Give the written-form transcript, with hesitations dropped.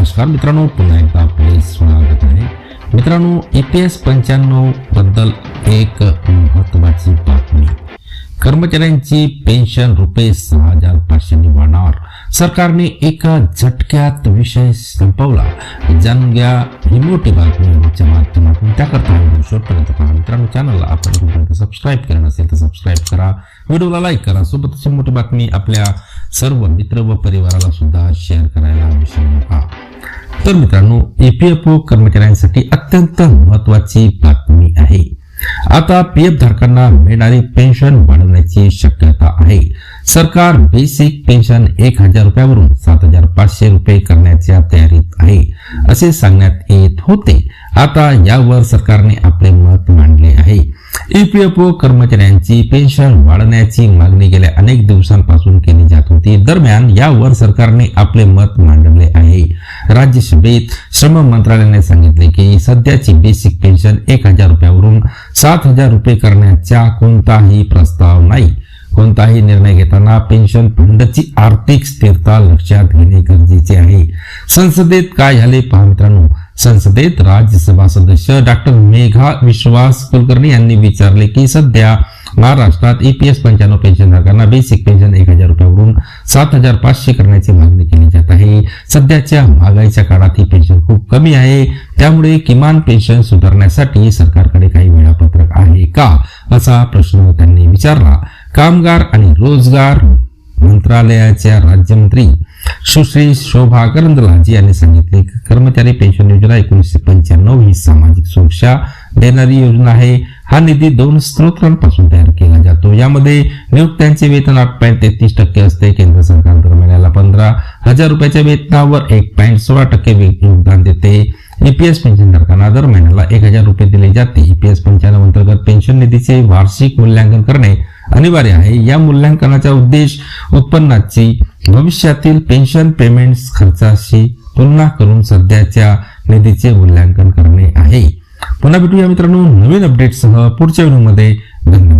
नमस्कार मित्रांनो, पुन्हा एकदा आपले स्वागत आहे. मित्रांनो, EPS 95 बद्दल एक महत्त्वाची बातमी. कर्मचाऱ्यांची पेन्शन रुपये 6,500 वाढणार. सरकारने एका झटक्यात विषय संपवला. जाणून घ्या ही मोठी बातमी व्हिडिओच्या माध्यमातून. त्याकरता व्हिडिओ शेवटपर्यंत पहा. मित्रांनो, चॅनलला आपण सबस्क्राईब केलं नसेल तर सबस्क्राईब करा, व्हिडिओला लाईक करा. सोबतच मोठी बातमी आपल्या सर्व मित्र व परिवाराला सुद्धा शेअर करायला विसरू नका. तर मित्रांनो, EPFO कर्मचाऱ्यांसाठी अत्यंत महत्त्वाची बातमी आहे. आता PF धारकांना मिळणारी पेन्शन वाढवण्याची शक्यता आहे. सरकार बेसिक पेन्शन 1,000 रुपयावरून 7,500 रुपये करण्याच्या तयारीत आहे असे सांगण्यात येत होते. आता यावर सरकारने आपले मत मांडले आहे. EPFO कर्मचाऱ्यांची पेन्शन वाढवण्याची मागणी गेल्या अनेक दिवसांपासून केली जात होती. दरम्यान यावर सरकारने आपले मत मांडले आहे. राज्यसभेत श्रम मंत्रालयाने सांगितले की सध्याची बेसिक पेन्शन 1,000 रुपयावरून 7,000 रुपये करण्याचा कोणताही प्रस्ताव नाही. कोणताही निर्णय घेताना पेन्शन फंडची आर्थिक स्थिरता लक्षात घेणे गरजेचे आहे. संसदेत काय झाले पहा मित्रांनो. संसदेत राज्यसभा सदस्य डॉक्टर मेघा विश्वास कुलकर्णी यांनी विचारले की सध्या महाराष्ट्रात EPS 95 पेन्शनधारकांना बेसिक पेन्शन 1,000 रुपयावरून 7,500 करण्याची मागणी केली जात आहे. सध्याच्या महागाईच्या काळात ही पेन्शन खूप कमी आहे. त्यामुळे किमान पेन्शन सुधारण्यासाठी सरकारकडे काही वेळापत्रक आहे का, असा प्रश्न त्यांनी विचारला. कामगार आणि रोजगार मंत्रालयाच्या राज्यमंत्री सुश्री शोभा करंदलाजे यांनी सांगितले की कर्मचारी पेन्शन योजना 1995 ही सामाजिक सुरक्षा देणारी योजना आहे. हा निधी 2 स्त्रोतांपासून तयार केला जातो. यामध्ये नियुक्त्यांचे वेतन 8.33% असते. केंद्र सरकार दर महिन्याला 15,000 रुपयाच्या वेतनावर 1.16% योगदान देते. EPS पेन्शनधारकांना दर महिन्याला 1,000 रुपये दिले जाते. EPS 95 अंतर्गत पेन्शन निधीचे वार्षिक मूल्यांकन करणे अनिवार्य आहे. या मूल्यांकनाचा उद्देश उत्पन्नाची भविष्यातील पेन्शन पेमेंट्स खर्चाशी तुलना करून सध्याच्या निधीचे मूल्यांकन करणे आहे. पुन्हा भेटूया मित्रांनो नवीन अपडेटसह पुढच्या व्हिडिओमध्ये. धन्यवाद.